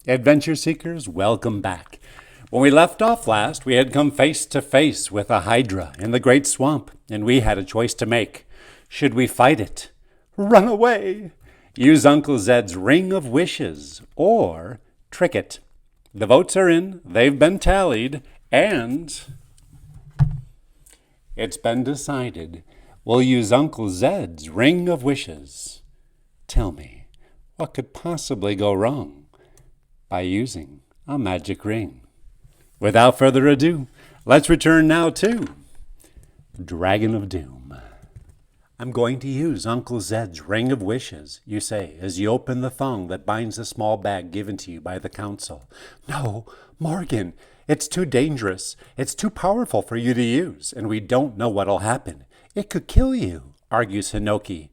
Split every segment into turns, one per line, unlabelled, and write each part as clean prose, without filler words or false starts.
Adventure seekers, welcome back. When we left off last, we had come face to face with a hydra in the great swamp, and we had a choice to make. Should we fight it? Run away! Use Uncle Zed's ring of wishes, or trick it. The votes are in, they've been tallied, and it's been decided. We'll use Uncle Zed's ring of wishes. Tell me, what could possibly go wrong by using a magic ring? Without further ado, let's return now to Dragon of Doom. I'm going to use Uncle Zed's ring of wishes, you say, as you open the thong that binds the small bag given to you by the council. No, Morgan, it's too dangerous. It's too powerful for you to use, and we don't know what'll happen. It could kill you, argues Hinoki.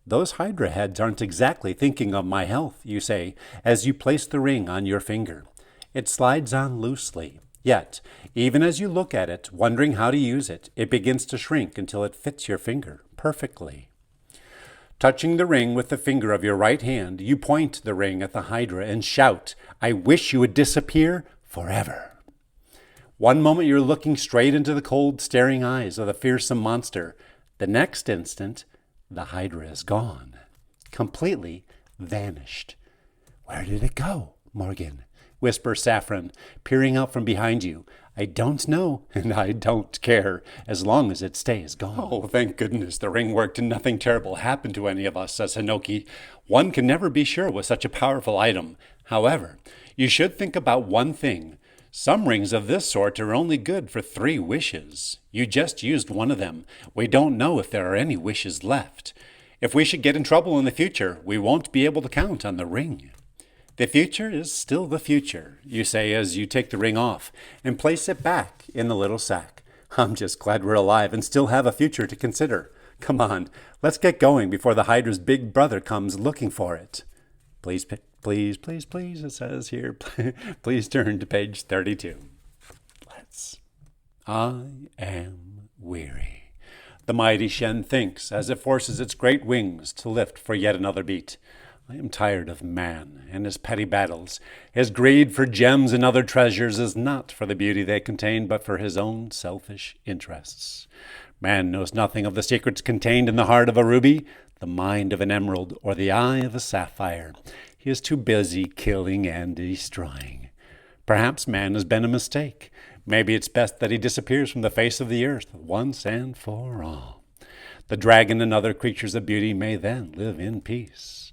Those hydra heads aren't exactly thinking of my health, you say, as you place the ring on your finger. It slides on loosely. Yet, even as you look at it, wondering how to use it, it begins to shrink until it fits your finger perfectly. Touching the ring with the finger of your right hand, you point the ring at the hydra and shout, "I wish you would disappear forever." One moment you're looking straight into the cold, staring eyes of the fearsome monster. The next instant, the hydra is gone, completely vanished. Where did it go, Morgan? Whispers Saffron, peering out from behind you. I don't know, and I don't care, as long as it stays gone. Oh, thank goodness the ring worked and nothing terrible happened to any of us, says Hinoki. One can never be sure with such a powerful item. However, you should think about one thing. Some rings of this sort are only good for 3 wishes. You just used one of them. We don't know if there are any wishes left. If we should get in trouble in the future, we won't be able to count on the ring. The future is still the future, you say as you take the ring off and place it back in the little sack. I'm just glad we're alive and still have a future to consider. Come on, let's get going before the Hydra's big brother comes looking for it. Please, it says here, please turn to page 32. I am weary. The mighty Shen thinks as it forces its great wings to lift for yet another beat. I am tired of man and his petty battles. His greed for gems and other treasures is not for the beauty they contain, but for his own selfish interests. Man knows nothing of the secrets contained in the heart of a ruby, the mind of an emerald, or the eye of a sapphire. He is too busy killing and destroying. Perhaps man has been a mistake. Maybe it's best that he disappears from the face of the earth once and for all. The dragon and other creatures of beauty may then live in peace.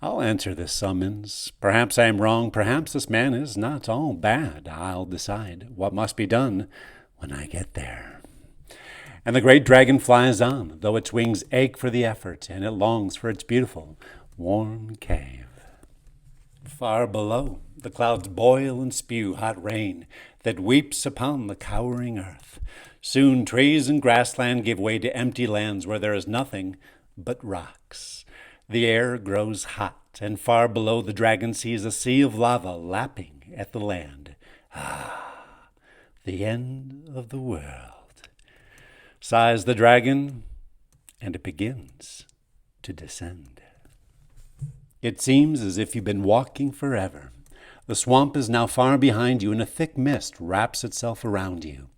I'll answer this summons. Perhaps I am wrong. Perhaps this man is not all bad. I'll decide what must be done when I get there. And the great dragon flies on, though its wings ache for the effort, and it longs for its beautiful, warm cave. Far below, the clouds boil and spew hot rain that weeps upon the cowering earth. Soon trees and grassland give way to empty lands where there is nothing but rocks. The air grows hot, and far below the dragon sees a sea of lava lapping at the land. Ah, the end of the world. Sighs the dragon, and it begins to descend. It seems as if you've been walking forever. The swamp is now far behind you, and a thick mist wraps itself around you.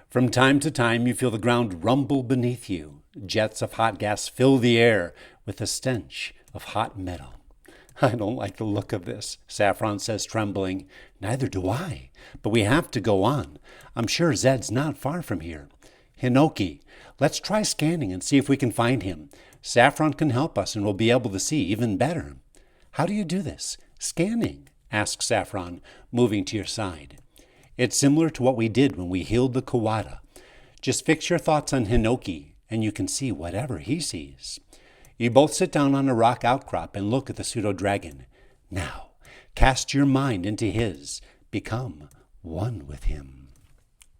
From time to time, you feel the ground rumble beneath you. Jets of hot gas fill the air with a stench of hot metal. I don't like the look of this, Saffron says, trembling. Neither do I, but we have to go on. I'm sure Zed's not far from here. Hinoki, let's try scanning and see if we can find him. Saffron can help us and we'll be able to see even better. How do you do this? Scanning, asks Saffron, moving to your side. It's similar to what we did when we healed the Kawada. Just fix your thoughts on Hinoki, and you can see whatever he sees. You both sit down on a rock outcrop and look at the pseudo-dragon. Now, cast your mind into his. Become one with him.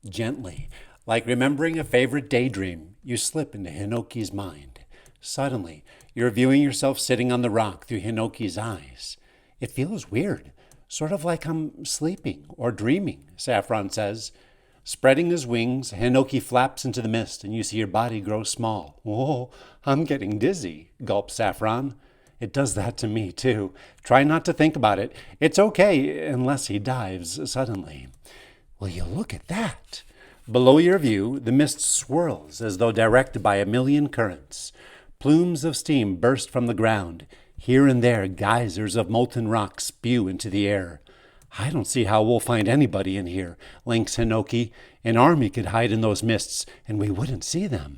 Gently, like remembering a favorite daydream, you slip into Hinoki's mind. Suddenly, you're viewing yourself sitting on the rock through Hinoki's eyes. It feels weird, sort of like I'm sleeping or dreaming, Saffron says. Spreading his wings, Hinoki flaps into the mist, and you see your body grow small. Whoa, I'm getting dizzy, gulps Saffron. It does that to me, too. Try not to think about it. It's okay, unless he dives suddenly. Will you look at that? Below your view, the mist swirls as though directed by a million currents. Plumes of steam burst from the ground. Here and there, geysers of molten rock spew into the air. I don't see how we'll find anybody in here, Lynx Hinoki. An army could hide in those mists, and we wouldn't see them.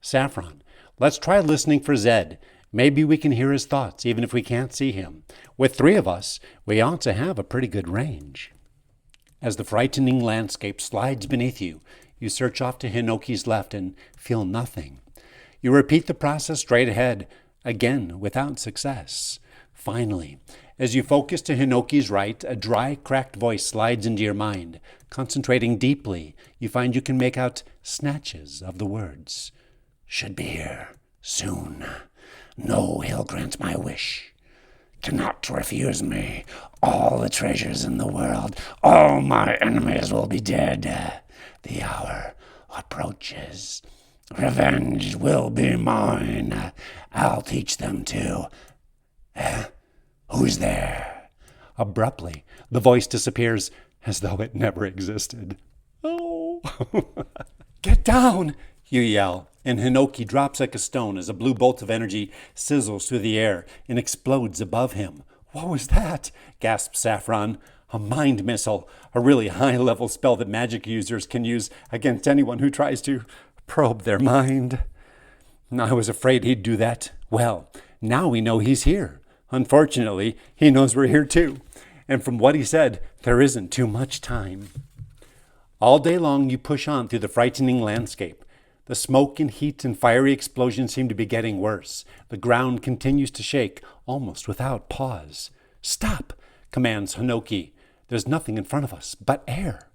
Saffron, let's try listening for Zed. Maybe we can hear his thoughts, even if we can't see him. With 3 of us, we ought to have a pretty good range. As the frightening landscape slides beneath you, you search off to Hinoki's left and feel nothing. You repeat the process straight ahead, again without success. Finally, as you focus to Hinoki's right, a dry, cracked voice slides into your mind. Concentrating deeply, you find you can make out snatches of the words. Should be here soon. No, he'll grant my wish. Cannot refuse me. All the treasures in the world, all my enemies will be dead. The hour approaches. Revenge will be mine. I'll teach them to. Who's there? Abruptly, the voice disappears as though it never existed. Oh! Get down! You yell, and Hinoki drops like a stone as a blue bolt of energy sizzles through the air and explodes above him. What was that? Gasps Saffron. A mind missile, a really high-level spell that magic users can use against anyone who tries to probe their mind. I was afraid he'd do that. Well, now we know he's here. Unfortunately, he knows we're here too. And from what he said, there isn't too much time. All day long you push on through the frightening landscape. The smoke and heat and fiery explosions seem to be getting worse. The ground continues to shake, almost without pause. Stop, commands Hinoki. There's nothing in front of us but air.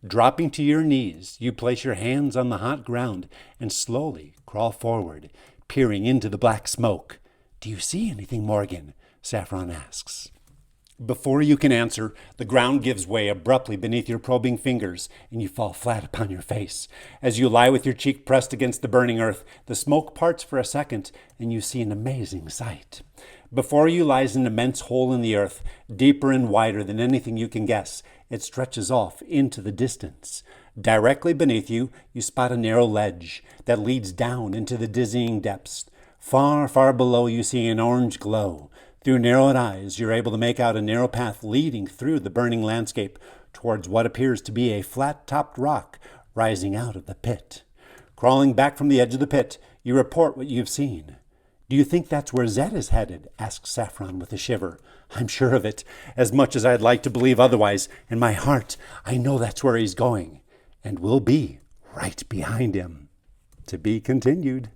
Dropping to your knees, you place your hands on the hot ground and slowly crawl forward, peering into the black smoke. Do you see anything, Morgan? Saffron asks. Before you can answer, the ground gives way abruptly beneath your probing fingers, and you fall flat upon your face. As you lie with your cheek pressed against the burning earth, the smoke parts for a second, and you see an amazing sight. Before you lies an immense hole in the earth, deeper and wider than anything you can guess. It stretches off into the distance. Directly beneath you, you spot a narrow ledge that leads down into the dizzying depths. Far, far below you see an orange glow. Through narrowed eyes, you're able to make out a narrow path leading through the burning landscape towards what appears to be a flat-topped rock rising out of the pit. Crawling back from the edge of the pit, you report what you've seen. Do you think that's where Zed is headed? Asks Saffron with a shiver. I'm sure of it, as much as I'd like to believe otherwise. In my heart, I know that's where he's going, and we'll be right behind him. To be continued.